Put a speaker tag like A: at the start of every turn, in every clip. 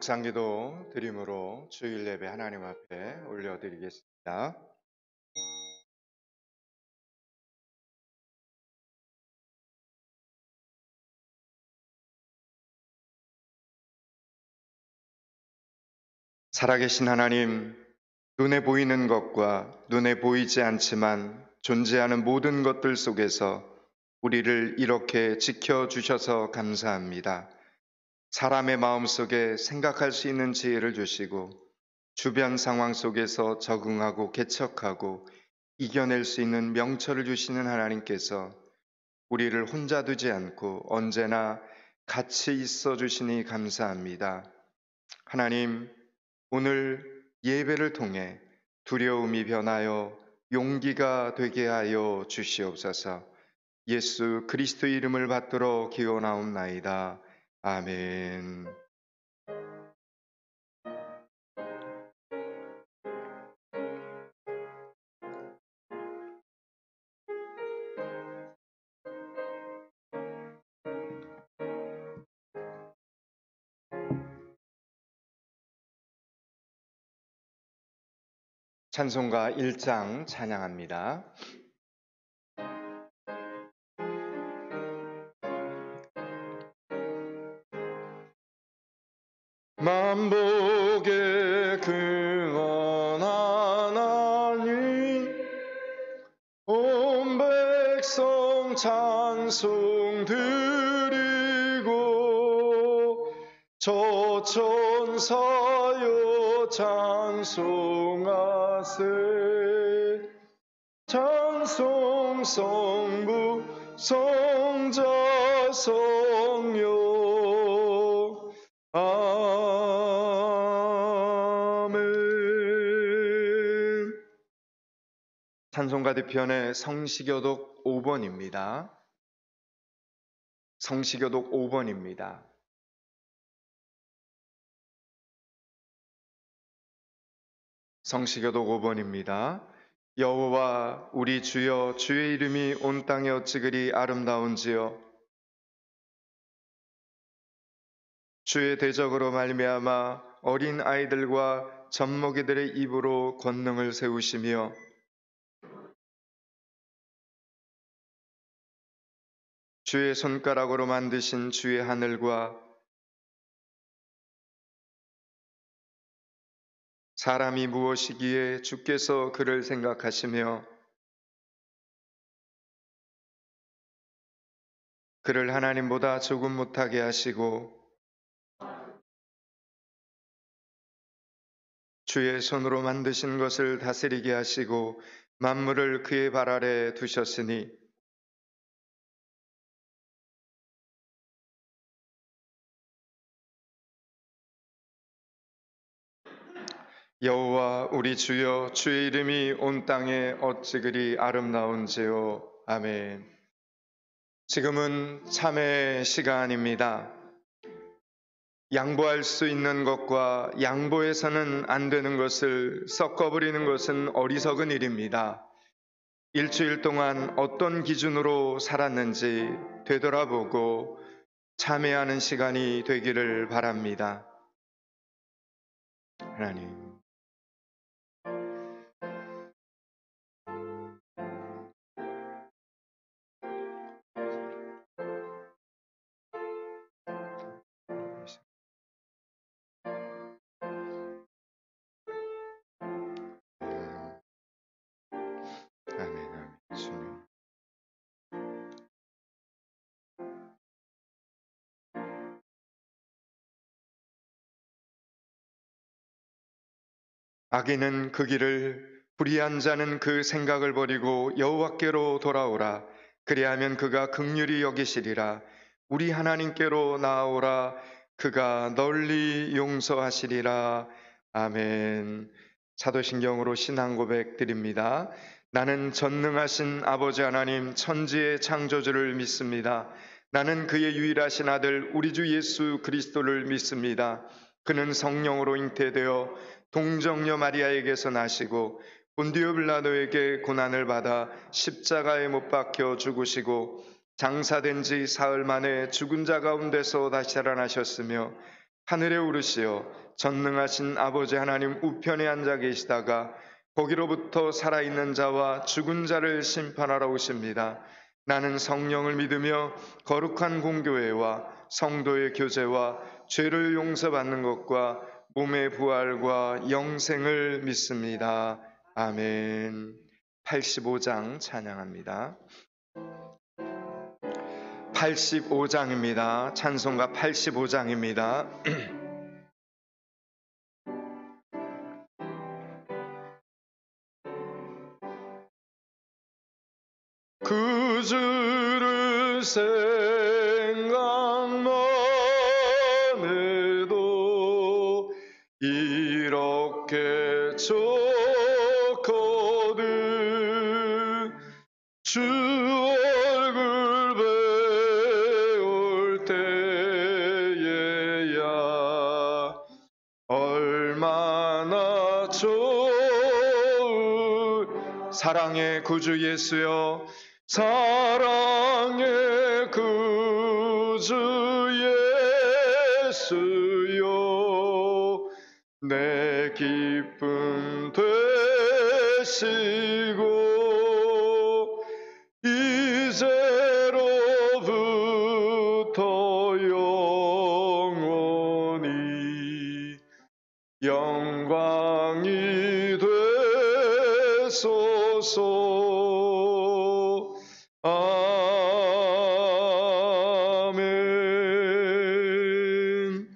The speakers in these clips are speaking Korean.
A: 묵상기도 드림으로 주일 예배 하나님 앞에 올려드리겠습니다. 살아계신 하나님, 눈에 보이는 것과 눈에 보이지 않지만 존재하는 모든 것들 속에서 우리를 이렇게 지켜주셔서 감사합니다. 사람의 마음속에 생각할 수 있는 지혜를 주시고 주변 상황 속에서 적응하고 개척하고 이겨낼 수 있는 명철을 주시는 하나님께서 우리를 혼자 두지 않고 언제나 같이 있어 주시니 감사합니다. 하나님, 오늘 예배를 통해 두려움이 변하여 용기가 되게 하여 주시옵소서. 예수 그리스도 이름을 받들어 기원하옵나이다. 아멘. 찬송가 1장 찬양합니다. 만복의 근원한 하나님, 온 백성 찬송 드리고 저 천사여 찬송하세. 찬송 성부 성자 성령 아멘. 찬송가 뒤편에 성시교독 5번입니다. 성시교독 5번입니다. 성시교독 5번입니다. 여호와 우리 주여, 주의 이름이 온 땅에 어찌 그리 아름다운지요. 주의 대적으로 말미암아 어린 아이들과 젖먹이들의 입으로 권능을 세우시며 주의 손가락으로 만드신 주의 하늘과 사람이 무엇이기에 주께서 그를 생각하시며 그를 하나님보다 조금 못하게 하시고 주의 손으로 만드신 것을 다스리게 하시고 만물을 그의 발 아래 두셨으니 여호와 우리 주여, 주의 이름이 온 땅에 어찌 그리 아름다운지요. 아멘. 지금은 참회의 시간입니다. 양보할 수 있는 것과 양보해서는 안 되는 것을 섞어버리는 것은 어리석은 일입니다. 일주일 동안 어떤 기준으로 살았는지 되돌아보고 참회하는 시간이 되기를 바랍니다. 하나님, 아멘, 주님. 악인은 그 길을, 불의한 자는 그 생각을 버리고 여호와께로 돌아오라. 그리하면 그가 긍휼히 여기시리라. 우리 하나님께로 나아오라. 그가 널리 용서하시리라. 아멘. 사도신경으로 신앙 고백 드립니다. 나는 전능하신 아버지 하나님 천지의 창조주를 믿습니다. 나는 그의 유일하신 아들 우리 주 예수 그리스도를 믿습니다. 그는 성령으로 잉태되어 동정녀 마리아에게서 나시고 본디오 빌라도에게 고난을 받아 십자가에 못 박혀 죽으시고 장사된 지 사흘 만에 죽은 자 가운데서 다시 살아나셨으며 하늘에 오르시어 전능하신 아버지 하나님 우편에 앉아 계시다가 거기로부터 살아있는 자와 죽은 자를 심판하러 오십니다. 나는 성령을 믿으며 거룩한 공교회와 성도의 교제와 죄를 용서받는 것과 몸의 부활과 영생을 믿습니다. 아멘. 85장 찬양합니다. 85장입니다. 찬송가 85장입니다. 그 주를 생각만 해도 이렇게 좋거든. 주 얼굴 배울 때에야 얼마나 좋은 사랑의 구주 예수여, 사랑의 구주 예수여, 내 기쁨 되시고 이제로부터 영원히 영광이 되소서. 아멘.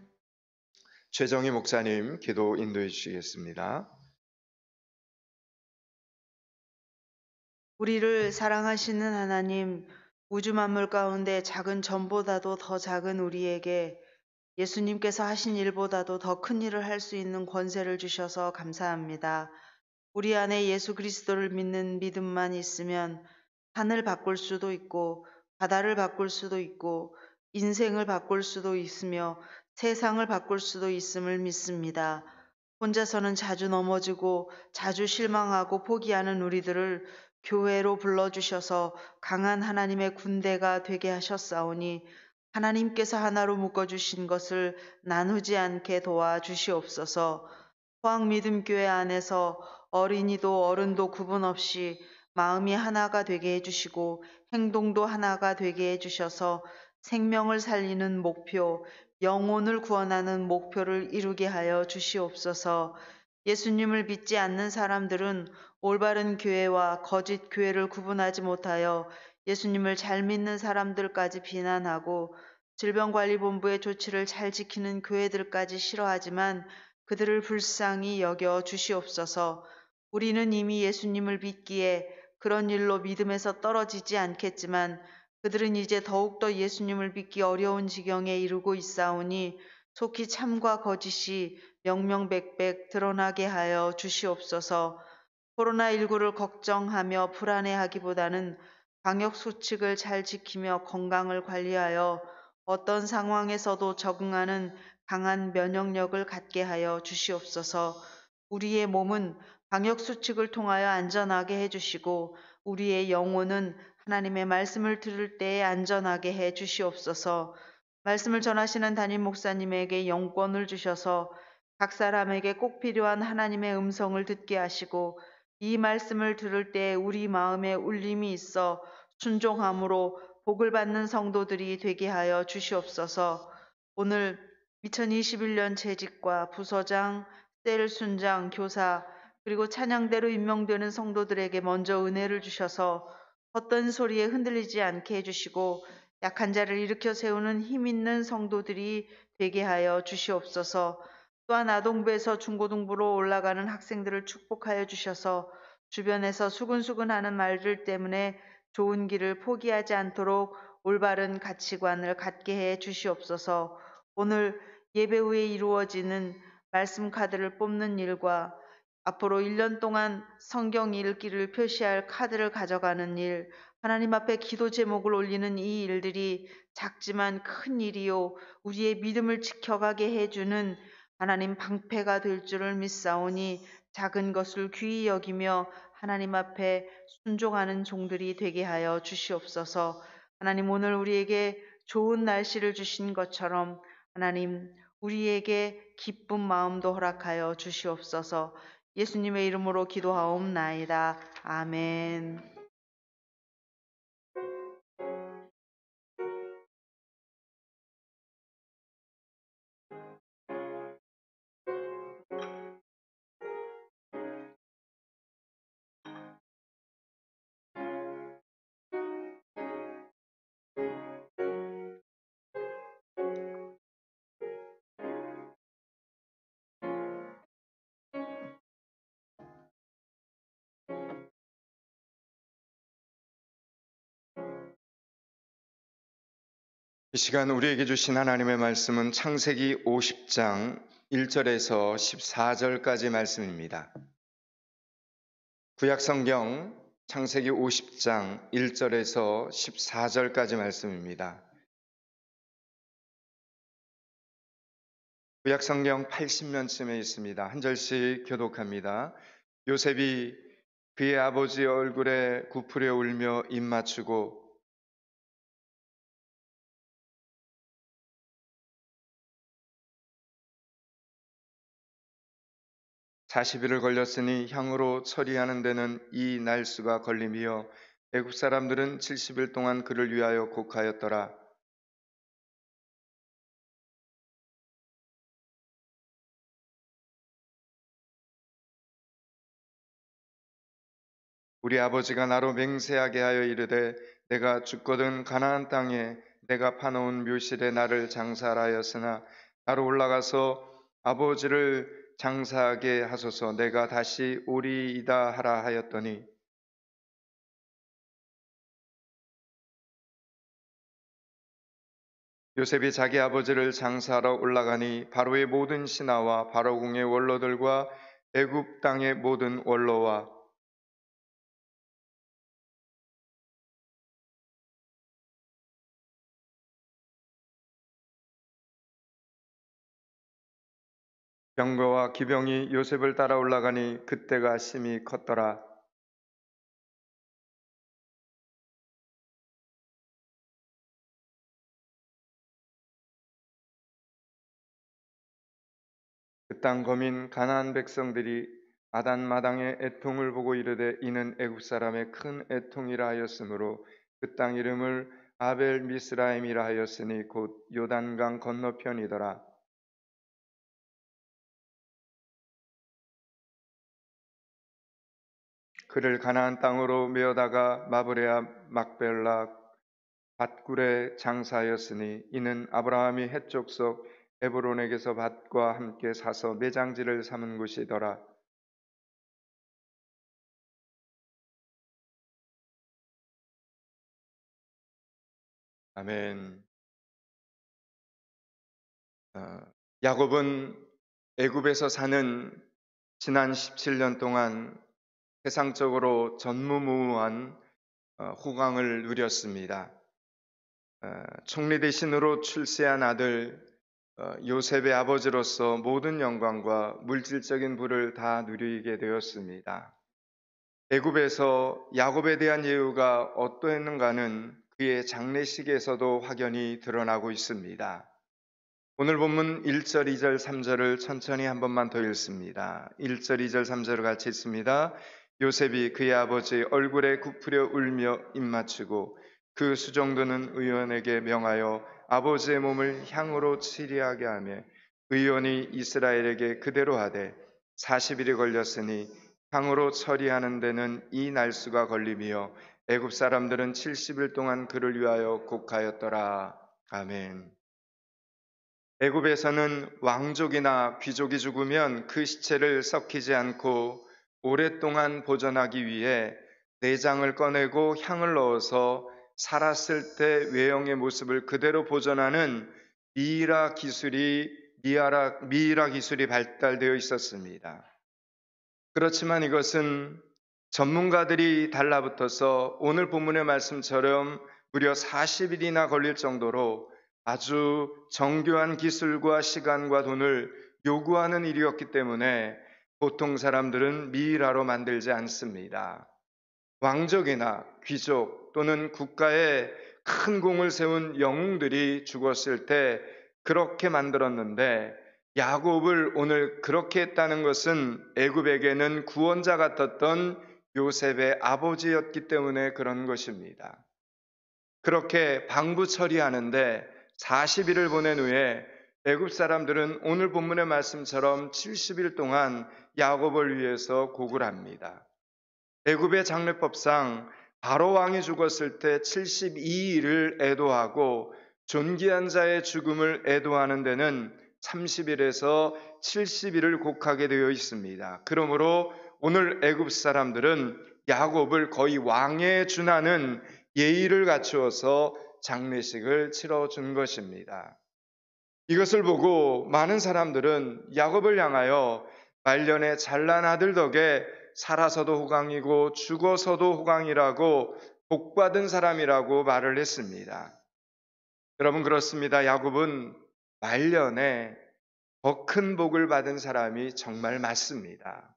A: 최정희 목사님 기도 인도해 주시겠습니다.
B: 우리를 사랑하시는 하나님, 우주 만물 가운데 작은 점보다도 더 작은 우리에게 예수님께서 하신 일보다도 더 큰 일을 할 수 있는 권세를 주셔서 감사합니다. 우리 안에 예수 그리스도를 믿는 믿음만 있으면 산을 바꿀 수도 있고 바다를 바꿀 수도 있고 인생을 바꿀 수도 있으며 세상을 바꿀 수도 있음을 믿습니다. 혼자서는 자주 넘어지고 자주 실망하고 포기하는 우리들을 교회로 불러주셔서 강한 하나님의 군대가 되게 하셨사오니 하나님께서 하나로 묶어주신 것을 나누지 않게 도와주시옵소서. 포항믿음교회 안에서 어린이도 어른도 구분 없이 마음이 하나가 되게 해주시고 행동도 하나가 되게 해주셔서 생명을 살리는 목표, 영혼을 구원하는 목표를 이루게 하여 주시옵소서. 예수님을 믿지 않는 사람들은 올바른 교회와 거짓 교회를 구분하지 못하여 예수님을 잘 믿는 사람들까지 비난하고 질병관리본부의 조치를 잘 지키는 교회들까지 싫어하지만 그들을 불쌍히 여겨 주시옵소서. 우리는 이미 예수님을 믿기에 그런 일로 믿음에서 떨어지지 않겠지만 그들은 이제 더욱더 예수님을 믿기 어려운 지경에 이르고 있사오니 속히 참과 거짓이 명명백백 드러나게 하여 주시옵소서. 코로나19를 걱정하며 불안해하기보다는 방역수칙을 잘 지키며 건강을 관리하여 어떤 상황에서도 적응하는 강한 면역력을 갖게 하여 주시옵소서. 우리의 몸은 방역수칙을 통하여 안전하게 해주시고 우리의 영혼은 하나님의 말씀을 들을 때에 안전하게 해 주시옵소서. 말씀을 전하시는 담임 목사님에게 영권을 주셔서 각 사람에게 꼭 필요한 하나님의 음성을 듣게 하시고 이 말씀을 들을 때 우리 마음에 울림이 있어 순종함으로 복을 받는 성도들이 되게 하여 주시옵소서. 오늘 2021년 재직과 부서장, 셀 순장, 교사 그리고 찬양대로 임명되는 성도들에게 먼저 은혜를 주셔서 헛된 소리에 흔들리지 않게 해주시고 약한 자를 일으켜 세우는 힘 있는 성도들이 되게 하여 주시옵소서. 또한 아동부에서 중고등부로 올라가는 학생들을 축복하여 주셔서 주변에서 수근수근하는 말들 때문에 좋은 길을 포기하지 않도록 올바른 가치관을 갖게 해 주시옵소서. 오늘 예배 후에 이루어지는 말씀 카드를 뽑는 일과 앞으로 1년 동안 성경 읽기를 표시할 카드를 가져가는 일, 하나님 앞에 기도 제목을 올리는 이 일들이 작지만 큰 일이요 우리의 믿음을 지켜가게 해주는 하나님 방패가 될 줄을 믿사오니 작은 것을 귀히 여기며 하나님 앞에 순종하는 종들이 되게 하여 주시옵소서. 하나님 오늘 우리에게 좋은 날씨를 주신 것처럼 하나님 우리에게 기쁜 마음도 허락하여 주시옵소서. 예수님의 이름으로 기도하옵나이다. 아멘.
A: 이 시간 우리에게 주신 하나님의 말씀은 창세기 50장 1절에서 14절까지 말씀입니다. 구약 성경 창세기 50장 1절에서 14절까지 말씀입니다. 구약 성경 80면쯤에 있습니다. 한 절씩 교독합니다. 요셉이 그의 아버지 얼굴에 굽으려 울며 입 맞추고 40일을 걸렸으니 향으로 처리하는 데는 이 날수가 걸림이요 애굽 사람들은 70일 동안 그를 위하여 곡하였더라. 우리 아버지가 나로 맹세하게 하여 이르되 내가 죽거든 가나안 땅에 내가 파놓은 묘실에 나를 장사하였으나 나로 올라가서 아버지를 장사하게 하소서. 내가 다시 오리이다 하라 하였더니 요셉이 자기 아버지를 장사하러 올라가니 바로의 모든 신하와 바로궁의 원로들과 애굽 땅의 모든 원로와 병거와 기병이 요셉을 따라 올라가니 그때가 심히 컸더라. 그 땅 거민 가나안 백성들이 아단마당의 애통을 보고 이르되 이는 애굽 사람의 큰 애통이라 하였으므로 그 땅 이름을 아벨 미스라임이라 하였으니 곧 요단강 건너편이더라. 그를 가나안 땅으로 메어다가 마브레아 막벨라 밭굴에 장사하였으니 이는 아브라함이 헷족속 에브론에게서 밭과 함께 사서 매장지를 삼은 곳이더라. 아멘. 야곱은 애굽에서 사는 지난 17년 동안 세상적으로 전무후무한 호강을 누렸습니다. 총리 대신으로 출세한 아들 요셉의 아버지로서 모든 영광과 물질적인 부를 다 누리게 되었습니다. 애굽에서 야곱에 대한 예우가 어떠했는가는 그의 장례식에서도 확연히 드러나고 있습니다. 오늘 본문 1절, 2절, 3절을 천천히 한 번만 더 읽습니다. 1절, 2절, 3절을 같이 읽습니다. 요셉이 그의 아버지 얼굴에 굽으려 울며 입 맞추고 그 수종드는 의원에게 명하여 아버지의 몸을 향으로 치리하게 하며 의원이 이스라엘에게 그대로 하되 40일이 걸렸으니 향으로 처리하는 데는 이 날수가 걸림이요 애굽 사람들은 70일 동안 그를 위하여 곡하였더라. 아멘. 애굽에서는 왕족이나 귀족이 죽으면 그 시체를 썩히지 않고 오랫동안 보존하기 위해 내장을 꺼내고 향을 넣어서 살았을 때 외형의 모습을 그대로 보존하는 미이라 기술이 발달되어 있었습니다. 그렇지만 이것은 전문가들이 달라붙어서 오늘 본문의 말씀처럼 무려 40일이나 걸릴 정도로 아주 정교한 기술과 시간과 돈을 요구하는 일이었기 때문에 보통 사람들은 미이라로 만들지 않습니다. 왕족이나 귀족 또는 국가에 큰 공을 세운 영웅들이 죽었을 때 그렇게 만들었는데 야곱을 오늘 그렇게 했다는 것은 애굽에게는 구원자 같았던 요셉의 아버지였기 때문에 그런 것입니다. 그렇게 방부 처리하는데 40일을 보낸 후에 애굽 사람들은 오늘 본문의 말씀처럼 70일 동안 야곱을 위해서 곡을 합니다. 애굽의 장례법상 바로 왕이 죽었을 때 72일을 애도하고 존귀한 자의 죽음을 애도하는 데는 30일에서 70일을 곡하게 되어 있습니다. 그러므로 오늘 애굽 사람들은 야곱을 거의 왕에 준하는 예의를 갖추어서 장례식을 치러준 것입니다. 이것을 보고 많은 사람들은 야곱을 향하여 말년에 잘난 아들 덕에 살아서도 호강이고 죽어서도 호강이라고 복받은 사람이라고 말을 했습니다. 여러분 그렇습니다. 야곱은 말년에 더 큰 복을 받은 사람이 정말 맞습니다.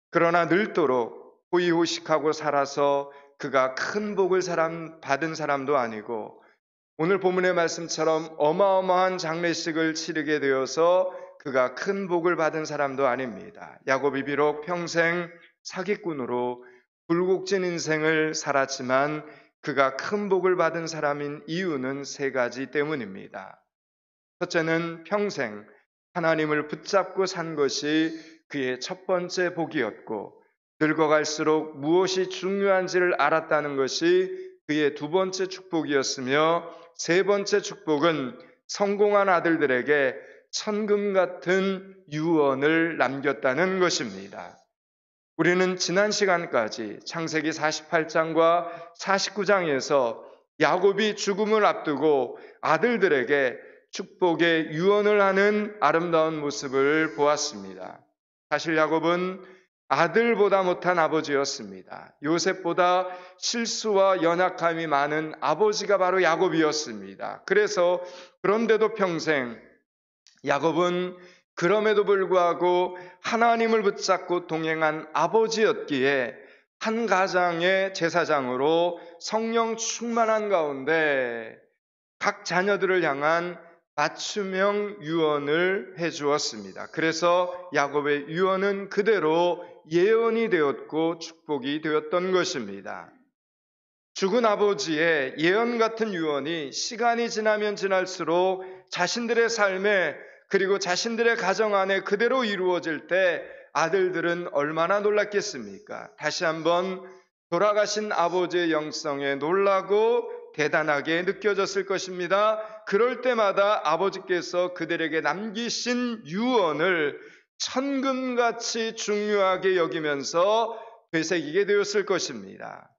A: 그러나 늘도록 호의호식하고 살아서 그가 큰 복을 받은 사람도 아니고 오늘 본문의 말씀처럼 어마어마한 장례식을 치르게 되어서 그가 큰 복을 받은 사람도 아닙니다. 야곱이 비록 평생 사기꾼으로 굴곡진 인생을 살았지만 그가 큰 복을 받은 사람인 이유는 세 가지 때문입니다. 첫째는 평생 하나님을 붙잡고 산 것이 그의 첫 번째 복이었고 늙어갈수록 무엇이 중요한지를 알았다는 것이 그의 두 번째 축복이었으며 세 번째 축복은 성공한 아들들에게 천금 같은 유언을 남겼다는 것입니다. 우리는 지난 시간까지 창세기 48장과 49장에서 야곱이 죽음을 앞두고 아들들에게 축복의 유언을 하는 아름다운 모습을 보았습니다. 사실 야곱은 아들보다 못한 아버지였습니다. 요셉보다 실수와 연약함이 많은 아버지가 바로 야곱이었습니다. 그런데도 평생 야곱은 그럼에도 불구하고 하나님을 붙잡고 동행한 아버지였기에 한 가정의 제사장으로 성령 충만한 가운데 각 자녀들을 향한 맞춤형 유언을 해주었습니다. 그래서 야곱의 유언은 그대로 예언이 되었고 축복이 되었던 것입니다. 죽은 아버지의 예언 같은 유언이 시간이 지나면 지날수록 자신들의 삶에 그리고 자신들의 가정 안에 그대로 이루어질 때 아들들은 얼마나 놀랐겠습니까? 다시 한번 돌아가신 아버지의 영성에 놀라고 대단하게 느껴졌을 것입니다. 그럴 때마다 아버지께서 그들에게 남기신 유언을 천금같이 중요하게 여기면서 되새기게 되었을 것입니다.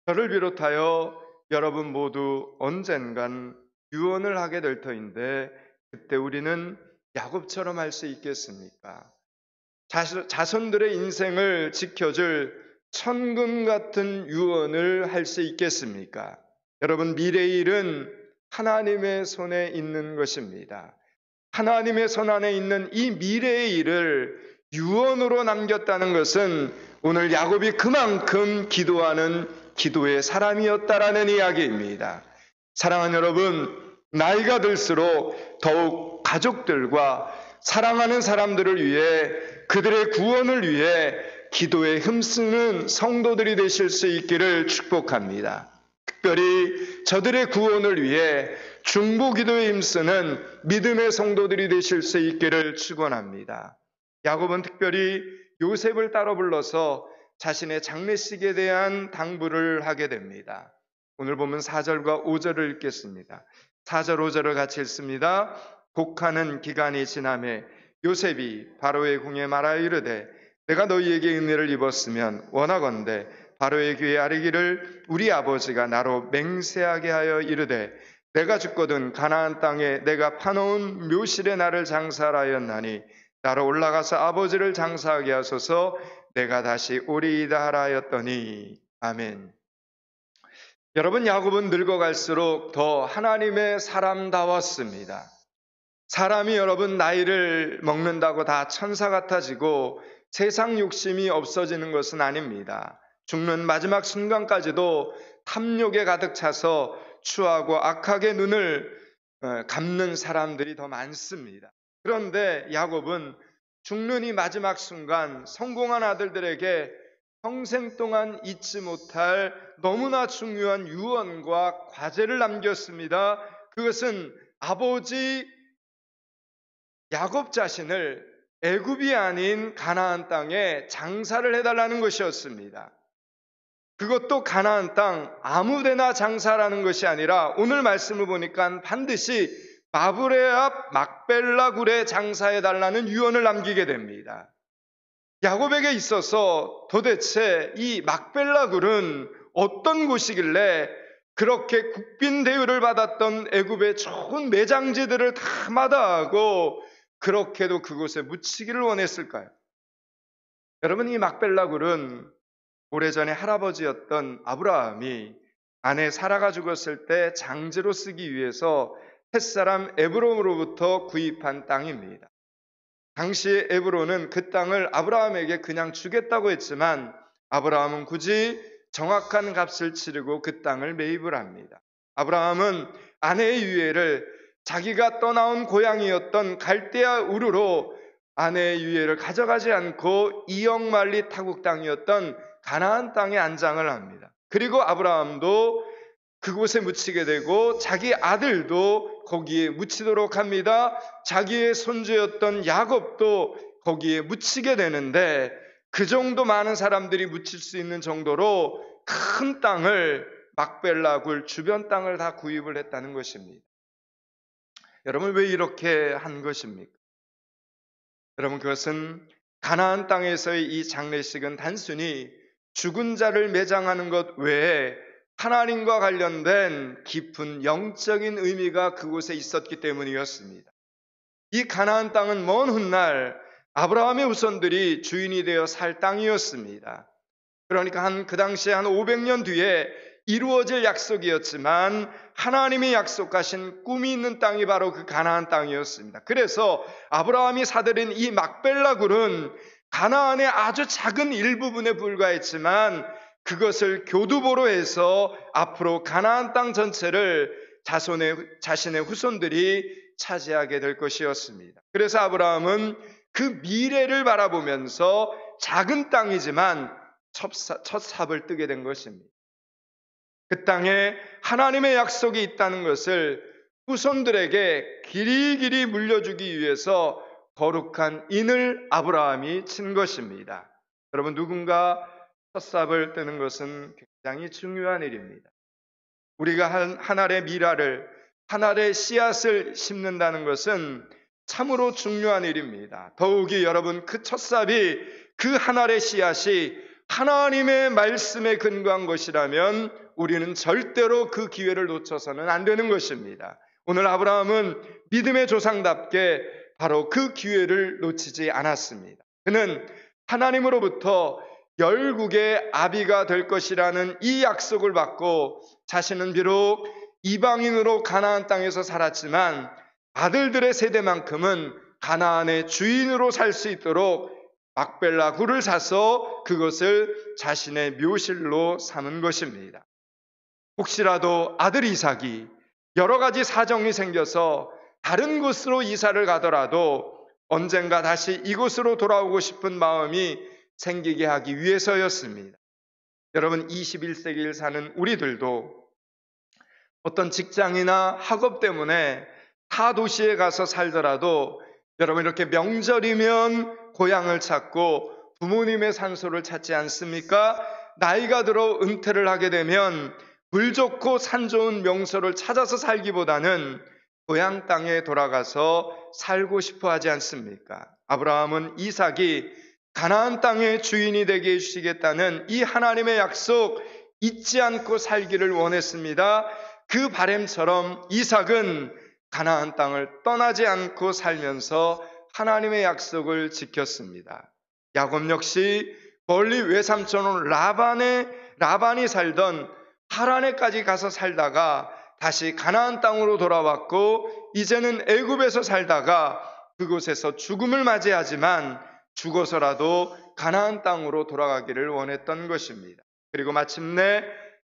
A: 저를 비롯하여 여러분 모두 언젠간 유언을 하게 될 터인데 그때 우리는 야곱처럼 할 수 있겠습니까? 자손들의 인생을 지켜줄 천금 같은 유언을 할 수 있겠습니까? 여러분, 미래의 일은 하나님의 손에 있는 것입니다. 하나님의 손 안에 있는 이 미래의 일을 유언으로 남겼다는 것은 오늘 야곱이 그만큼 기도하는 기도의 사람이었다라는 이야기입니다. 사랑하는 여러분, 나이가 들수록 더욱 가족들과 사랑하는 사람들을 위해 그들의 구원을 위해 기도에 힘쓰는 성도들이 되실 수 있기를 축복합니다. 특별히 저들의 구원을 위해 중보기도에 힘쓰는 믿음의 성도들이 되실 수 있기를 축원합니다. 야곱은 특별히 요셉을 따로 불러서 자신의 장례식에 대한 당부를 하게 됩니다. 오늘 보면 4절과 5절을 읽겠습니다. 4절 5절을 같이 읽습니다. 곡하는 기간이 지나매 요셉이 바로의 궁에 말하여 이르되 내가 너희에게 은혜를 입었으면 원하건대 바로의 귀에 아뢰기를 우리 아버지가 나로 맹세하게 하여 이르되 내가 죽거든 가나안 땅에 내가 파놓은 묘실에 나를 장사하였나니 나로 올라가서 아버지를 장사하게 하소서 내가 다시 오리이다 하라 하였더니 아멘. 여러분, 야곱은 늙어갈수록 더 하나님의 사람다웠습니다. 사람이 여러분 나이를 먹는다고 다 천사 같아지고 세상 욕심이 없어지는 것은 아닙니다. 죽는 마지막 순간까지도 탐욕에 가득 차서 추하고 악하게 눈을 갚는 사람들이 더 많습니다. 그런데 야곱은 죽는 이 마지막 순간 성공한 아들들에게 평생 동안 잊지 못할 너무나 중요한 유언과 과제를 남겼습니다. 그것은 아버지 야곱 자신을 애굽이 아닌 가나안 땅에 장사를 해달라는 것이었습니다. 그것도 가나안 땅 아무데나 장사라는 것이 아니라 오늘 말씀을 보니까 반드시 마브레 앞 막벨라 굴에 장사해달라는 유언을 남기게 됩니다. 야곱에게 있어서 도대체 이 막벨라 굴은 어떤 곳이길래 그렇게 국빈 대우를 받았던 애굽의 좋은 매장지들을 다 마다하고 그렇게도 그곳에 묻히기를 원했을까요? 여러분, 이 막벨라 굴은 오래전에 할아버지였던 아브라함이 아내 사라가 죽었을 때 장지로 쓰기 위해서 햇사람 에브론으로부터 구입한 땅입니다. 당시 에브론은 그 땅을 아브라함에게 그냥 주겠다고 했지만 아브라함은 굳이 정확한 값을 치르고 그 땅을 매입을 합니다. 아브라함은 아내의 유해를 자기가 떠나온 고향이었던 갈대아 우르로 아내의 유해를 가져가지 않고 이역만리 타국 땅이었던 가나안 땅에 안장을 합니다. 그리고 아브라함도 그곳에 묻히게 되고 자기 아들도 거기에 묻히도록 합니다. 자기의 손주였던 야곱도 거기에 묻히게 되는데 그 정도 많은 사람들이 묻힐 수 있는 정도로 큰 땅을 막벨라 굴 주변 땅을 다 구입을 했다는 것입니다. 여러분, 왜 이렇게 한 것입니까? 여러분, 그것은 가나안 땅에서의 이 장례식은 단순히 죽은 자를 매장하는 것 외에 하나님과 관련된 깊은 영적인 의미가 그곳에 있었기 때문이었습니다. 이 가나안 땅은 먼 훗날 아브라함의 후손들이 주인이 되어 살 땅이었습니다. 그러니까 그 당시에 한 500년 뒤에 이루어질 약속이었지만 하나님이 약속하신 꿈이 있는 땅이 바로 그 가나안 땅이었습니다. 그래서 아브라함이 사들인 이 막벨라 굴은 가나안의 아주 작은 일부분에 불과했지만 그것을 교두보로 해서 앞으로 가나안 땅 전체를 자신의 후손들이 차지하게 될 것이었습니다. 그래서 아브라함은 그 미래를 바라보면서 작은 땅이지만 첫 삽을 뜨게 된 것입니다. 그 땅에 하나님의 약속이 있다는 것을 후손들에게 길이길이 물려주기 위해서 거룩한 인을 아브라함이 친 것입니다. 여러분, 누군가 첫 삽을 뜨는 것은 굉장히 중요한 일입니다. 우리가 한 알의 미라를, 한 알의 씨앗을 심는다는 것은 참으로 중요한 일입니다. 더욱이 여러분, 그 첫 삽이 그 한 알의 씨앗이 하나님의 말씀에 근거한 것이라면 우리는 절대로 그 기회를 놓쳐서는 안 되는 것입니다. 오늘 아브라함은 믿음의 조상답게 바로 그 기회를 놓치지 않았습니다. 그는 하나님으로부터 열국의 아비가 될 것이라는 이 약속을 받고 자신은 비록 이방인으로 가나안 땅에서 살았지만 아들들의 세대만큼은 가나안의 주인으로 살 수 있도록 막벨라 굴을 사서 그것을 자신의 묘실로 삼은 것입니다. 혹시라도 아들 이삭이 여러 가지 사정이 생겨서 다른 곳으로 이사를 가더라도 언젠가 다시 이곳으로 돌아오고 싶은 마음이 생기게 하기 위해서였습니다. 여러분, 21세기를 사는 우리들도 어떤 직장이나 학업 때문에 타 도시에 가서 살더라도 여러분, 이렇게 명절이면 고향을 찾고 부모님의 산소를 찾지 않습니까? 나이가 들어 은퇴를 하게 되면 물 좋고 산 좋은 명소를 찾아서 살기보다는 고향 땅에 돌아가서 살고 싶어 하지 않습니까? 아브라함은 이삭이 가나안 땅의 주인이 되게 해주시겠다는 이 하나님의 약속 잊지 않고 살기를 원했습니다. 그 바람처럼 이삭은 가나안 땅을 떠나지 않고 살면서 하나님의 약속을 지켰습니다. 야곱 역시 멀리 외삼촌 라반이 살던 하란에까지 가서 살다가 다시 가나안 땅으로 돌아왔고 이제는 애굽에서 살다가 그곳에서 죽음을 맞이하지만 죽어서라도 가나안 땅으로 돌아가기를 원했던 것입니다. 그리고 마침내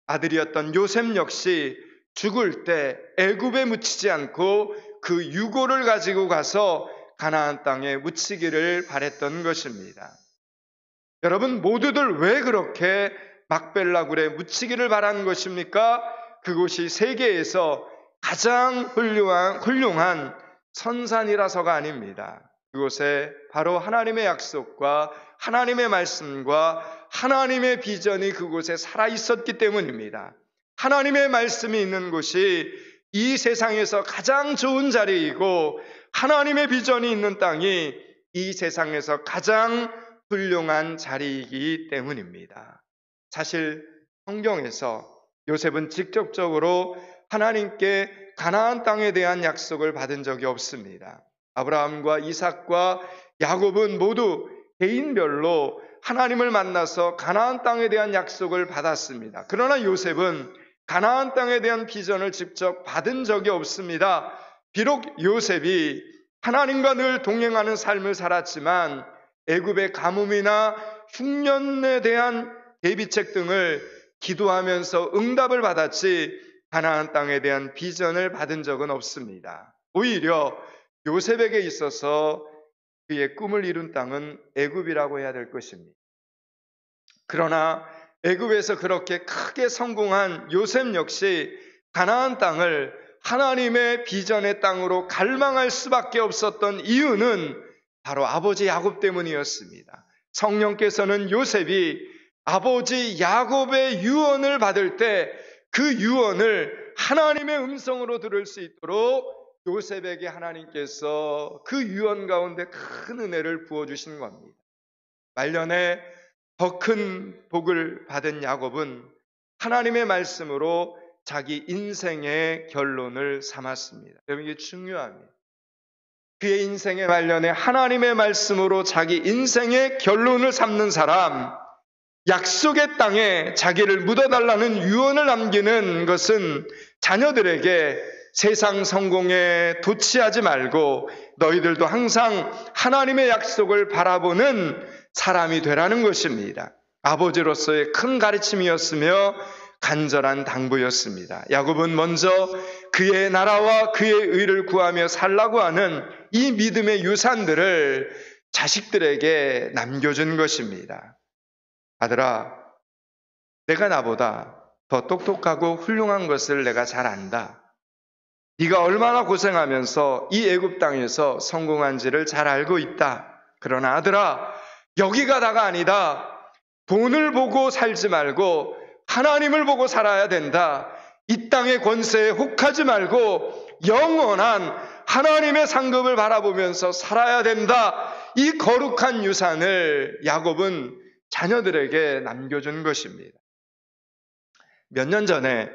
A: 아들이었던 요셉 역시 죽을 때 애굽에 묻히지 않고 그 유고를 가지고 가서 가나안 땅에 묻히기를 바랬던 것입니다. 여러분, 모두들 왜 그렇게 막벨라굴에 묻히기를 바란 것입니까? 그곳이 세계에서 가장 훌륭한 선산이라서가 아닙니다. 그곳에 바로 하나님의 약속과 하나님의 말씀과 하나님의 비전이 그곳에 살아있었기 때문입니다. 하나님의 말씀이 있는 곳이 이 세상에서 가장 좋은 자리이고 하나님의 비전이 있는 땅이 이 세상에서 가장 훌륭한 자리이기 때문입니다. 사실 성경에서 요셉은 직접적으로 하나님께 가나안 땅에 대한 약속을 받은 적이 없습니다. 아브라함과 이삭과 야곱은 모두 개인별로 하나님을 만나서 가나안 땅에 대한 약속을 받았습니다. 그러나 요셉은 가나안 땅에 대한 비전을 직접 받은 적이 없습니다. 비록 요셉이 하나님과 늘 동행하는 삶을 살았지만 애굽의 가뭄이나 흉년에 대한 대비책 등을 기도하면서 응답을 받았지 가나안 땅에 대한 비전을 받은 적은 없습니다. 오히려 요셉에게 있어서 그의 꿈을 이룬 땅은 애굽이라고 해야 될 것입니다. 그러나 애굽에서 그렇게 크게 성공한 요셉 역시 가나안 땅을 하나님의 비전의 땅으로 갈망할 수밖에 없었던 이유는 바로 아버지 야곱 때문이었습니다. 성령께서는 요셉이 아버지 야곱의 유언을 받을 때 그 유언을 하나님의 음성으로 들을 수 있도록 요셉에게 하나님께서 그 유언 가운데 큰 은혜를 부어주신 겁니다. 말년에 더 큰 복을 받은 야곱은 하나님의 말씀으로 자기 인생의 결론을 삼았습니다. 여러분, 이게 중요합니다. 그의 인생의 말년에 하나님의 말씀으로 자기 인생의 결론을 삼는 사람, 약속의 땅에 자기를 묻어달라는 유언을 남기는 것은 자녀들에게 세상 성공에 도취하지 말고 너희들도 항상 하나님의 약속을 바라보는 사람이 되라는 것입니다. 아버지로서의 큰 가르침이었으며 간절한 당부였습니다. 야곱은 먼저 그의 나라와 그의 의를 구하며 살라고 하는 이 믿음의 유산들을 자식들에게 남겨준 것입니다. 아들아, 내가 나보다 더 똑똑하고 훌륭한 것을 내가 잘 안다. 네가 얼마나 고생하면서 이 애굽 땅에서 성공한지를 잘 알고 있다. 그러나 아들아, 여기가 다가 아니다. 돈을 보고 살지 말고 하나님을 보고 살아야 된다. 이 땅의 권세에 혹하지 말고 영원한 하나님의 상급을 바라보면서 살아야 된다. 이 거룩한 유산을 야곱은 자녀들에게 남겨준 것입니다. 몇 년 전에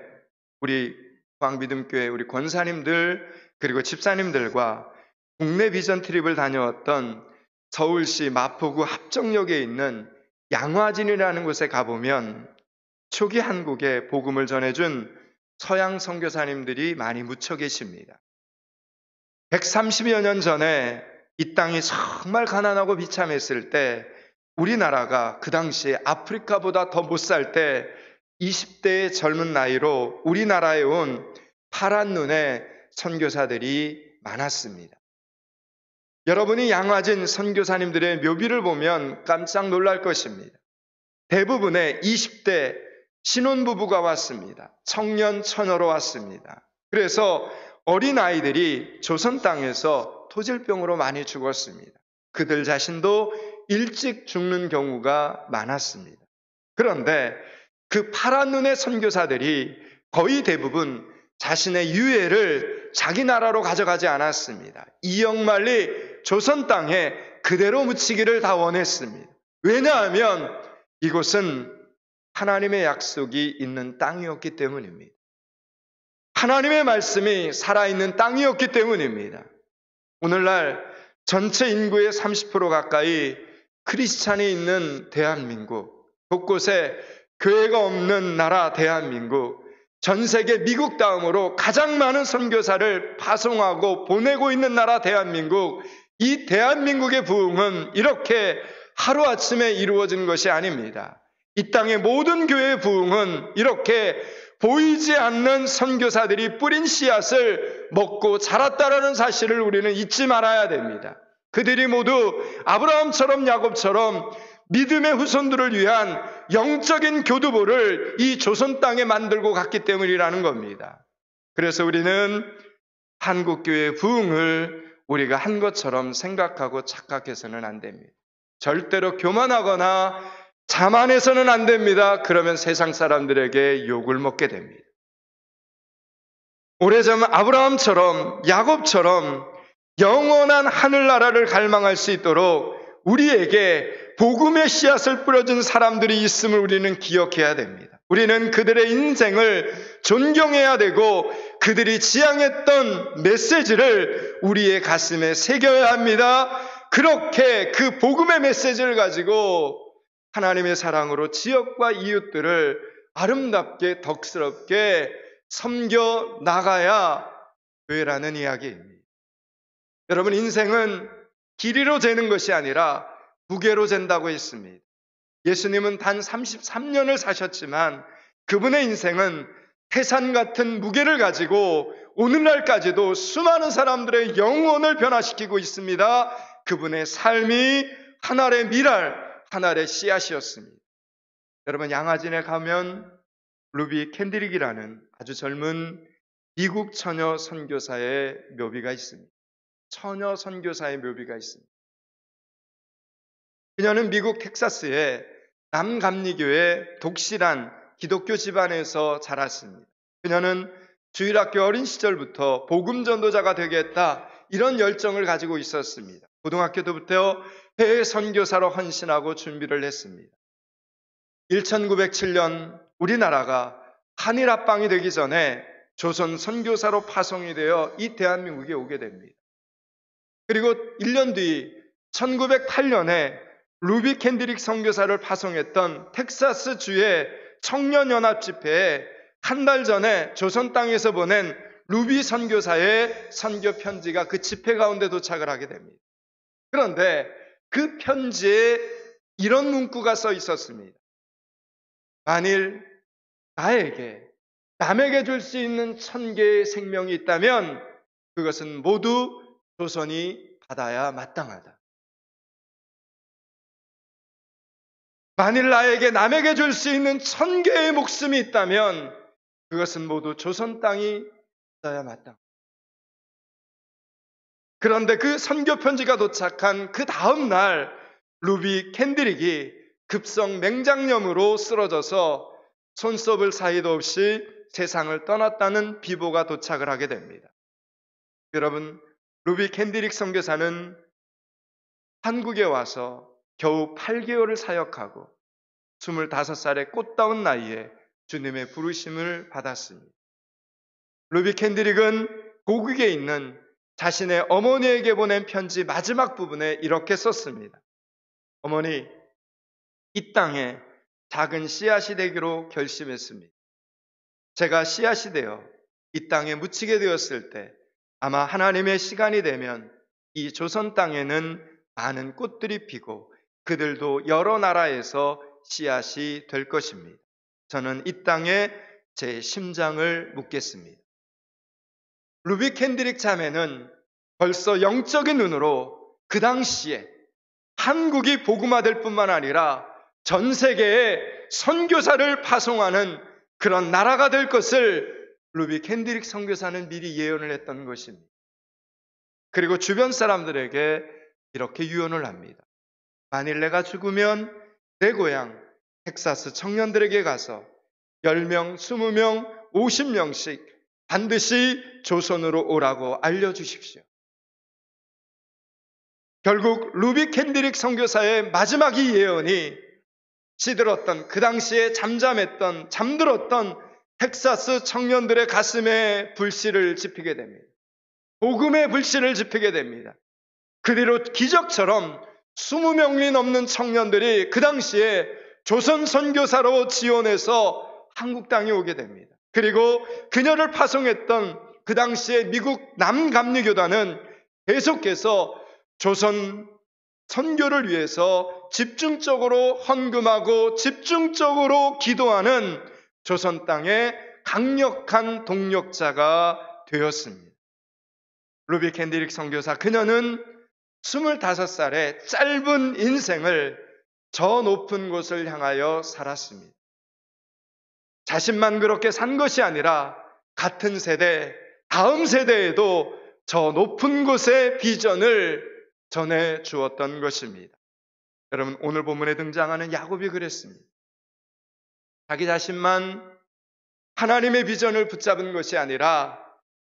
A: 우리 광비듬교회 우리 권사님들 그리고 집사님들과 국내 비전 트립을 다녀왔던 서울시 마포구 합정역에 있는 양화진이라는 곳에 가보면 초기 한국에 복음을 전해준 서양 선교사님들이 많이 묻혀 계십니다. 130여 년 전에 이 땅이 정말 가난하고 비참했을 때 우리나라가 그 당시에 아프리카보다 더 못 살 때 20대의 젊은 나이로 우리나라에 온 파란 눈의 선교사들이 많았습니다. 여러분이 양화진 선교사님들의 묘비를 보면 깜짝 놀랄 것입니다. 대부분의 20대 신혼부부가 왔습니다. 청년 처녀로 왔습니다. 그래서 어린아이들이 조선 땅에서 토질병으로 많이 죽었습니다. 그들 자신도 일찍 죽는 경우가 많았습니다. 그런데 그 파란 눈의 선교사들이 거의 대부분 자신의 유해를 자기 나라로 가져가지 않았습니다. 이역만리 조선 땅에 그대로 묻히기를 다 원했습니다. 왜냐하면 이곳은 하나님의 약속이 있는 땅이었기 때문입니다. 하나님의 말씀이 살아있는 땅이었기 때문입니다. 오늘날 전체 인구의 30% 가까이 크리스찬이 있는 대한민국, 곳곳에 교회가 없는 나라 대한민국, 전 세계 미국 다음으로 가장 많은 선교사를 파송하고 보내고 있는 나라 대한민국, 이 대한민국의 부흥은 이렇게 하루아침에 이루어진 것이 아닙니다. 이 땅의 모든 교회의 부흥은 이렇게 보이지 않는 선교사들이 뿌린 씨앗을 먹고 자랐다라는 사실을 우리는 잊지 말아야 됩니다. 그들이 모두 아브라함처럼 야곱처럼 믿음의 후손들을 위한 영적인 교두보를 이 조선 땅에 만들고 갔기 때문이라는 겁니다. 그래서 우리는 한국교회의 부흥을 우리가 한 것처럼 생각하고 착각해서는 안 됩니다. 절대로 교만하거나 자만해서는 안 됩니다. 그러면 세상 사람들에게 욕을 먹게 됩니다. 오래전 아브라함처럼 야곱처럼 영원한 하늘나라를 갈망할 수 있도록 우리에게 복음의 씨앗을 뿌려준 사람들이 있음을 우리는 기억해야 됩니다. 우리는 그들의 인생을 존경해야 되고 그들이 지향했던 메시지를 우리의 가슴에 새겨야 합니다. 그렇게 그 복음의 메시지를 가지고 하나님의 사랑으로 지역과 이웃들을 아름답게 덕스럽게 섬겨 나가야 교회라는 이야기입니다. 여러분, 인생은 길이로 재는 것이 아니라 무게로 잰다고 했습니다. 예수님은 단 33년을 사셨지만 그분의 인생은 태산 같은 무게를 가지고 오늘날까지도 수많은 사람들의 영혼을 변화시키고 있습니다. 그분의 삶이 하나의 미랄, 하나의 씨앗이었습니다. 여러분, 양화진에 가면 루비 캔드릭이라는 아주 젊은 미국 처녀 선교사의 묘비가 있습니다. 처녀 선교사의 묘비가 있습니다. 그녀는 미국 텍사스의 남감리교회 독실한 기독교 집안에서 자랐습니다. 그녀는 주일학교 어린 시절부터 복음 전도자가 되겠다, 이런 열정을 가지고 있었습니다. 고등학교 때부터 해외 선교사로 헌신하고 준비를 했습니다. 1907년 우리나라가 한일 합방이 되기 전에 조선 선교사로 파송이 되어 이 대한민국에 오게 됩니다. 그리고 1년 뒤 1908년에 루비 캔드릭 선교사를 파송했던 텍사스 주의 청년연합 집회에 한 달 전에 조선 땅에서 보낸 루비 선교사의 선교 편지가 그 집회 가운데 도착을 하게 됩니다. 그런데 그 편지에 이런 문구가 써 있었습니다. 만일 나에게, 남에게 줄 수 있는 1000개의 생명이 있다면 그것은 모두 조선이 받아야 마땅하다. 만일 나에게, 남에게 줄 수 있는 1000개의 목숨이 있다면 그것은 모두 조선 땅이 받아야 마땅하다. 그런데 그 선교 편지가 도착한 그 다음 날 루비 캔드릭이 급성 맹장염으로 쓰러져서 손톱을 사이도 없이 세상을 떠났다는 비보가 도착을 하게 됩니다. 여러분, 루비 캔드릭 선교사는 한국에 와서 겨우 8개월을 사역하고 25살의 꽃다운 나이에 주님의 부르심을 받았습니다. 루비 캔드릭은 고국에 있는 자신의 어머니에게 보낸 편지 마지막 부분에 이렇게 썼습니다. 어머니, 이 땅에 작은 씨앗이 되기로 결심했습니다. 제가 씨앗이 되어 이 땅에 묻히게 되었을 때 아마 하나님의 시간이 되면 이 조선 땅에는 많은 꽃들이 피고 그들도 여러 나라에서 씨앗이 될 것입니다. 저는 이 땅에 제 심장을 묻겠습니다. 루비 캔드릭 자매는 벌써 영적인 눈으로 그 당시에 한국이 복음화될 뿐만 아니라 전 세계에 선교사를 파송하는 그런 나라가 될 것을 루비 캔드릭 선교사는 미리 예언을 했던 것입니다. 그리고 주변 사람들에게 이렇게 유언을 합니다. 만일 내가 죽으면 내 고향 텍사스 청년들에게 가서 10명, 20명, 50명씩 반드시 조선으로 오라고 알려주십시오. 결국 루비 캔드릭 선교사의 마지막 이 예언이 시들었던, 그 당시에 잠들었던 텍사스 청년들의 가슴에 불씨를 지피게 됩니다. 복음의 불씨를 지피게 됩니다. 그 뒤로 기적처럼 20명이 넘는 청년들이 그 당시에 조선 선교사로 지원해서 한국 땅에 오게 됩니다. 그리고 그녀를 파송했던 그 당시에 미국 남감리교단은 계속해서 조선 선교를 위해서 집중적으로 헌금하고 집중적으로 기도하는 조선 땅에 강력한 동력자가 되었습니다. 루비 캔디릭 선교사, 그녀는 25살의 짧은 인생을 저 높은 곳을 향하여 살았습니다. 자신만 그렇게 산 것이 아니라 같은 세대, 다음 세대에도 저 높은 곳의 비전을 전해 주었던 것입니다. 여러분, 오늘 본문에 등장하는 야곱이 그랬습니다. 자기 자신만 하나님의 비전을 붙잡은 것이 아니라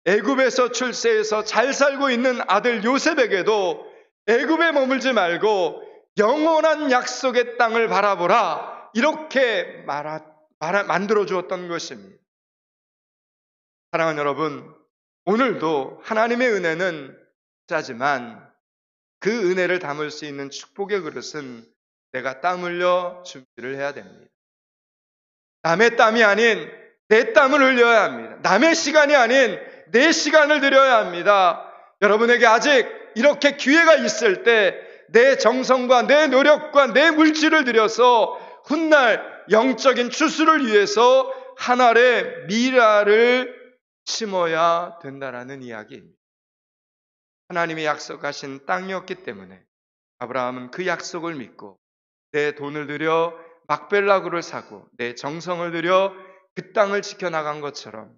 A: 애굽에서 출세해서 잘 살고 있는 아들 요셉에게도 애굽에 머물지 말고 영원한 약속의 땅을 바라보라, 이렇게 만들어 주었던 것입니다. 사랑하는 여러분, 오늘도 하나님의 은혜는 짜지만 그 은혜를 담을 수 있는 축복의 그릇은 내가 땀 흘려 준비를 해야 됩니다. 남의 땀이 아닌 내 땀을 흘려야 합니다. 남의 시간이 아닌 내 시간을 들여야 합니다. 여러분에게 아직 이렇게 기회가 있을 때 내 정성과 내 노력과 내 물질을 들여서 훗날 영적인 추수를 위해서 한 알의 미라를 심어야 된다라는 이야기입니다. 하나님이 약속하신 땅이었기 때문에 아브라함은 그 약속을 믿고 내 돈을 들여 막벨라구를 사고 내 정성을 들여 그 땅을 지켜나간 것처럼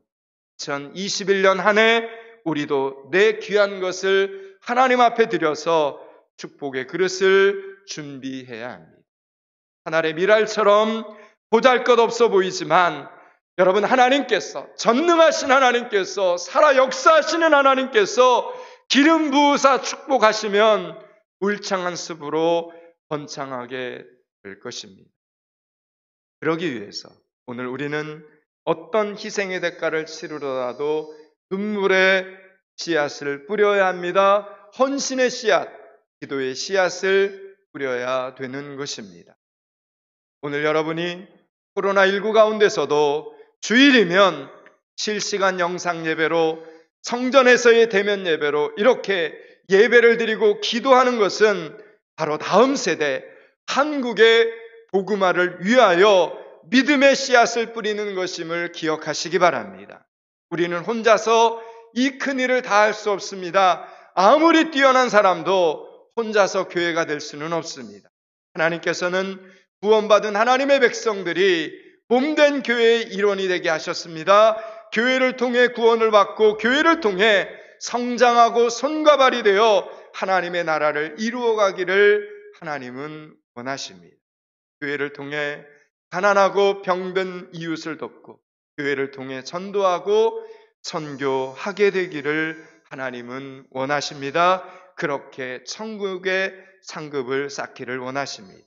A: 2021년 한 해 우리도 내 귀한 것을 하나님 앞에 들여서 축복의 그릇을 준비해야 합니다. 하늘의 미랄처럼 보잘것없어 보이지만 여러분, 하나님께서, 전능하신 하나님께서, 살아 역사하시는 하나님께서 기름 부으사 축복하시면 울창한 습으로 번창하게 될 것입니다. 그러기 위해서 오늘 우리는 어떤 희생의 대가를 치르더라도 눈물의 씨앗을 뿌려야 합니다. 헌신의 씨앗, 기도의 씨앗을 뿌려야 되는 것입니다. 오늘 여러분이 코로나19 가운데서도 주일이면 실시간 영상 예배로, 성전에서의 대면 예배로 이렇게 예배를 드리고 기도하는 것은 바로 다음 세대 한국의 복음화를 위하여 믿음의 씨앗을 뿌리는 것임을 기억하시기 바랍니다. 우리는 혼자서 이 큰 일을 다 할 수 없습니다. 아무리 뛰어난 사람도 혼자서 교회가 될 수는 없습니다. 하나님께서는 구원받은 하나님의 백성들이 몸된 교회의 일원이 되게 하셨습니다. 교회를 통해 구원을 받고 교회를 통해 성장하고 손과 발이 되어 하나님의 나라를 이루어가기를 하나님은 원하십니다. 교회를 통해 가난하고 병든 이웃을 돕고 교회를 통해 전도하고 선교하게 되기를 하나님은 원하십니다. 그렇게 천국의 상급을 쌓기를 원하십니다.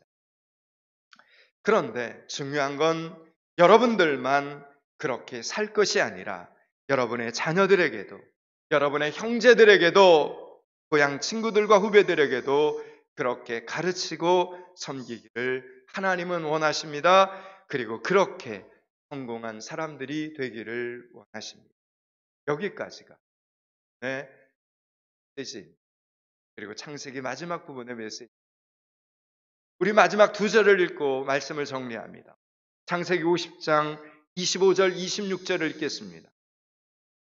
A: 그런데 중요한 건 여러분들만 그렇게 살 것이 아니라 여러분의 자녀들에게도, 여러분의 형제들에게도, 고향 친구들과 후배들에게도 그렇게 가르치고 섬기기를 하나님은 원하십니다. 그리고 그렇게 성공한 사람들이 되기를 원하십니다. 여기까지가 메시지, 그리고 창세기 마지막 부분의 메시지. 우리 마지막 두 절을 읽고 말씀을 정리합니다. 창세기 50장 25절 26절을 읽겠습니다.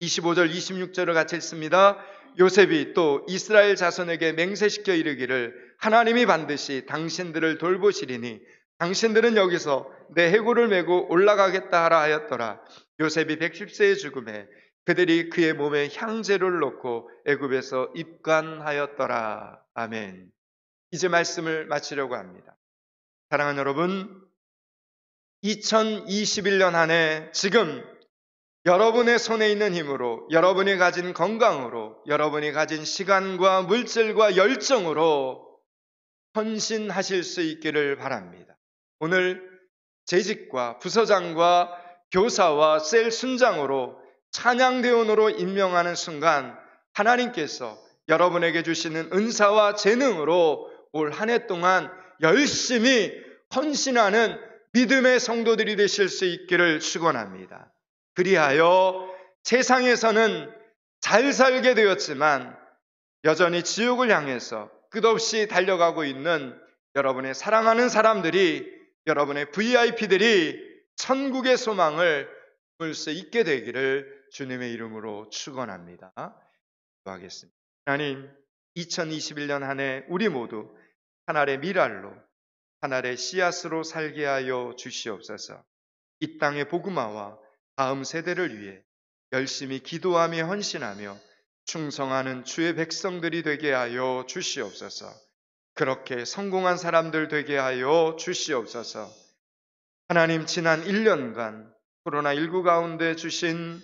A: 25절 26절을 같이 읽습니다. 요셉이 또 이스라엘 자손에게 맹세시켜 이르기를 하나님이 반드시 당신들을 돌보시리니 당신들은 여기서 내 해골을 메고 올라가겠다 하라 하였더라. 요셉이 110세의 죽음에 그들이 그의 몸에 향재료를 넣고 애굽에서 입관하였더라. 아멘. 이제 말씀을 마치려고 합니다. 사랑하는 여러분, 2021년 한 해 지금 여러분의 손에 있는 힘으로, 여러분이 가진 건강으로, 여러분이 가진 시간과 물질과 열정으로 헌신하실 수 있기를 바랍니다. 오늘 재직과 부서장과 교사와 셀 순장으로 찬양대원으로 임명하는 순간 하나님께서 여러분에게 주시는 은사와 재능으로 올 한 해 동안 열심히 헌신하는 믿음의 성도들이 되실 수 있기를 축원합니다. 그리하여 세상에서는 잘 살게 되었지만 여전히 지옥을 향해서 끝없이 달려가고 있는 여러분의 사랑하는 사람들이, 여러분의 VIP들이 천국의 소망을 볼 수 있게 되기를 주님의 이름으로 축원합니다. 기도하겠습니다. 하나님, 2021년 한 해 우리 모두 하늘의 미랄로, 하늘의 씨앗으로 살게 하여 주시옵소서. 이 땅의 복음화와 다음 세대를 위해 열심히 기도하며 헌신하며 충성하는 주의 백성들이 되게 하여 주시옵소서. 그렇게 성공한 사람들 되게 하여 주시옵소서. 하나님, 지난 1년간 코로나19 가운데 주신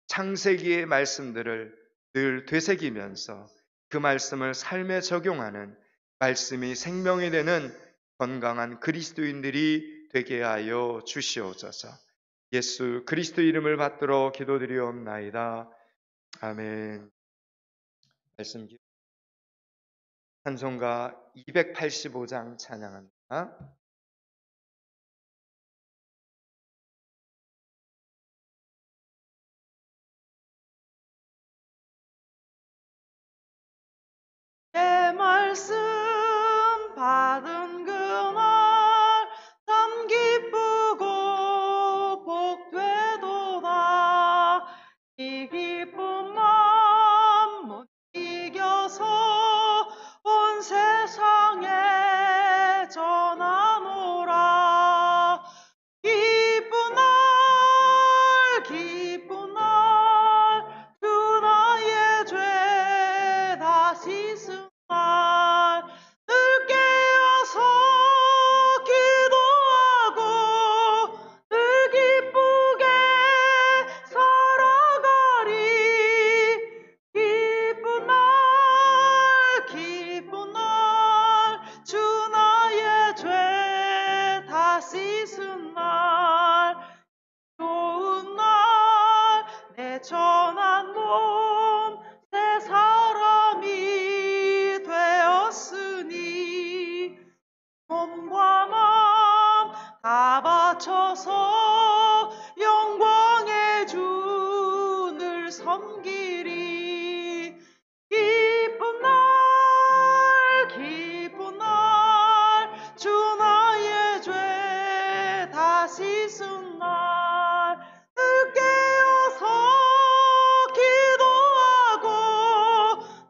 A: 창세기의 말씀들을 늘 되새기면서 그 말씀을 삶에 적용하는, 말씀이 생명이 되는 건강한 그리스도인들이 되게 하여 주시옵소서. 예수 그리스도 이름을 받들어 기도드리옵나이다. 아멘. 말씀 찬송가 285장 찬양합니다.
B: 내 말씀 받은 그날 참 기쁘고 복되도다. 이 기쁜 맘 못 이겨서 온 세상에 전하노라. 기쁜 날, 주 나의 죄 다 씻은 날, 늘 깨어서 기도하고 늘 기쁘게 살아가리. 기쁜 날, 주 나의 죄 다 씻은 날, 좋은 날, 내 천한 몸 새 사람이 되었으니 몸과 마음 다 바쳐서 영광의 주를 섬기리. 기쁜 날, 주 나의 죄 다 씻은 날, 늘 깨어서 기도하고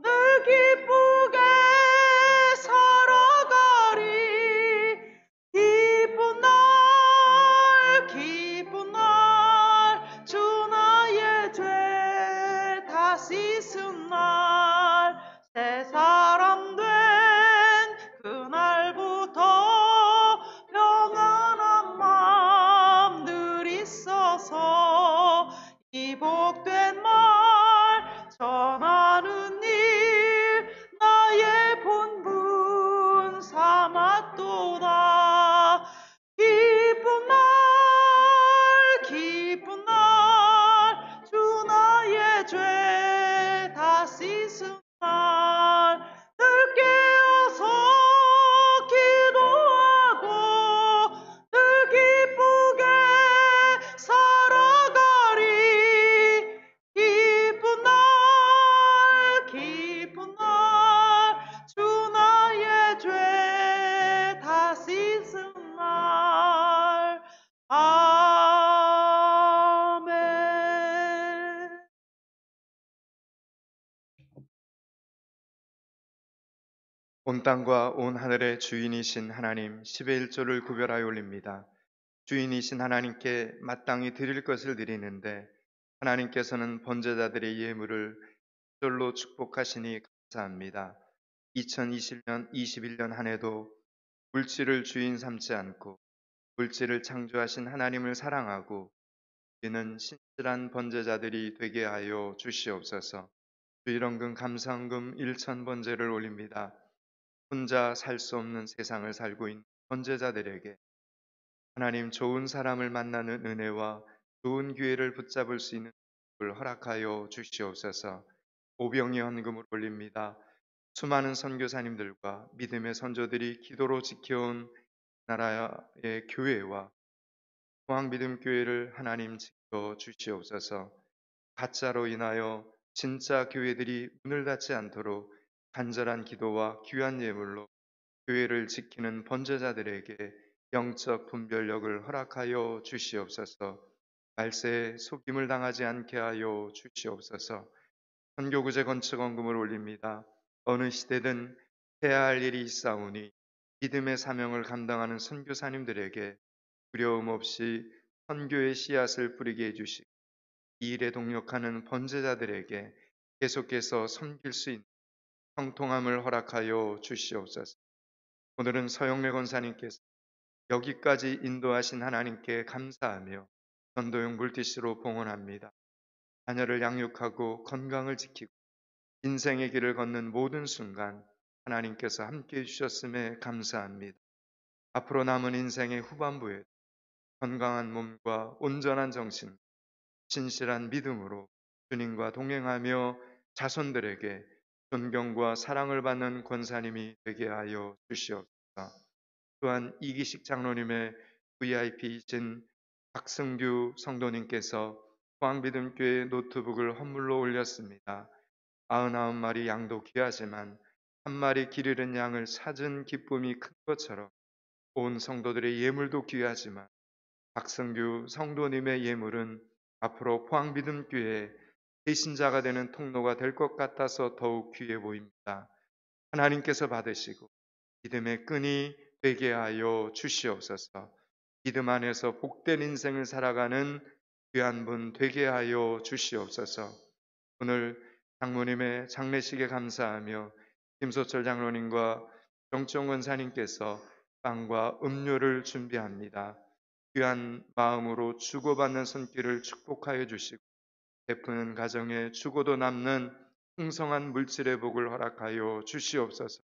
B: 늘 기쁘게 살아가리. 기쁜 날, 주 나의 죄 다 씻은 날, 새 사람 된 그날부터 평안한 마음 늘 있어서 이 복된 말 전하는 일 나의 본분 삼았도다. 기쁜 날, 주 나의 죄 다 씻은 날, 늘 깨어서 기도하고 늘 기쁘게 살아가리. 기쁜 날, 주 나의 죄 다 씻은 날. 아멘.
A: 온 땅과 온 하늘의 주인이신 하나님, 10의 1조를 구별하여 올립니다. 주인이신 하나님께 마땅히 드릴 것을 드리는데 하나님께서는 번제자들의 예물을 절로 축복하시니 감사합니다. 2020년, 21년 한 해도 물질을 주인 삼지 않고 물질을 창조하신 하나님을 사랑하고 우리는 신실한 번제자들이 되게 하여 주시옵소서. 주일원금 감사헌금 1,000번제를 올립니다. 혼자 살 수 없는 세상을 살고 있는 번제자들에게 하나님, 좋은 사람을 만나는 은혜와 좋은 기회를 붙잡을 수 있는 을 허락하여 주시옵소서. 오병이 헌금을 올립니다. 수많은 선교사님들과 믿음의 선조들이 기도로 지켜온 나라의 교회와 포항믿음교회를 하나님 지켜 주시옵소서. 가짜로 인하여 진짜 교회들이 문을 닫지 않도록 간절한 기도와 귀한 예물로 교회를 지키는 번제자들에게 영적 분별력을 허락하여 주시옵소서. 말세에 속임을 당하지 않게 하여 주시옵소서. 선교구제 건축원금을 올립니다. 어느 시대든 해야 할 일이 있사오니 믿음의 사명을 감당하는 선교사님들에게 두려움 없이 선교의 씨앗을 뿌리게 해주시고 이 일에 동력하는 번제자들에게 계속해서 섬길 수 있는 형통함을 허락하여 주시옵소서. 오늘은 서영래 권사님께서 여기까지 인도하신 하나님께 감사하며 전도용 물티슈로 봉헌합니다. 자녀를 양육하고 건강을 지키고 인생의 길을 걷는 모든 순간 하나님께서 함께 해주셨음에 감사합니다. 앞으로 남은 인생의 후반부에 건강한 몸과 온전한 정신, 진실한 믿음으로 주님과 동행하며 자손들에게 존경과 사랑을 받는 권사님이 되게 하여 주시옵소서. 또한 이기식 장로님의 VIP이신 박승규 성도님께서 포항비듬교회 노트북을 헌물로 올렸습니다. 99마리 양도 귀하지만 한 마리 길 잃은 양을 찾은 기쁨이 큰 것처럼 온 성도들의 예물도 귀하지만 박승규 성도님의 예물은 앞으로 포항비듬교회 대신자가 되는 통로가 될 것 같아서 더욱 귀해 보입니다. 하나님께서 받으시고 믿음의 끈이 되게 하여 주시옵소서. 믿음 안에서 복된 인생을 살아가는 귀한 분 되게 하여 주시옵소서. 오늘 장모님의 장례식에 감사하며 김소철 장로님과 정종 권사님께서 빵과 음료를 준비합니다. 귀한 마음으로 주고받는 손길을 축복하여 주시고 베푸는 가정에 주고도 남는 풍성한 물질의 복을 허락하여 주시옵소서.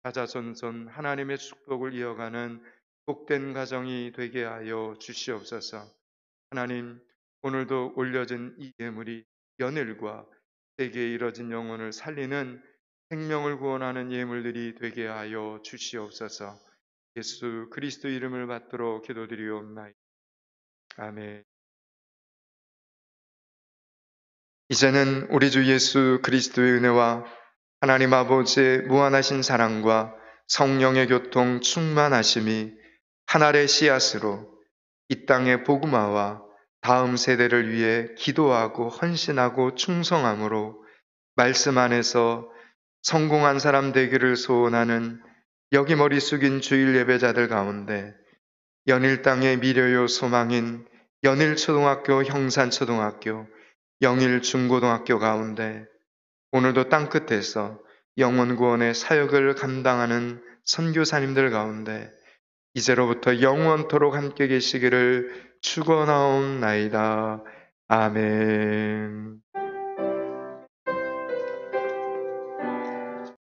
A: 자자손손 하나님의 축복을 이어가는 복된 가정이 되게 하여 주시옵소서. 하나님, 오늘도 올려진 이 예물이 연일과 세계에 이뤄진 영혼을 살리는 생명을 구원하는 예물들이 되게 하여 주시옵소서. 예수 그리스도 이름을 받들어 기도드리옵나이다. 아멘. 이제는 우리 주 예수 그리스도의 은혜와 하나님 아버지의 무한하신 사랑과 성령의 교통 충만하심이 한 알의 씨앗으로 이 땅의 복음화와 다음 세대를 위해 기도하고 헌신하고 충성함으로 말씀 안에서 성공한 사람 되기를 소원하는 여기 머리 숙인 주일 예배자들 가운데 연일 땅의 미래요 소망인 연일초등학교 형산초등학교 영일중고등학교 가운데 오늘도 땅끝에서 영혼구원의 사역을 감당하는 선교사님들 가운데 이제로부터 영원토록 함께 계시기를 축원하옵나이다. 아멘.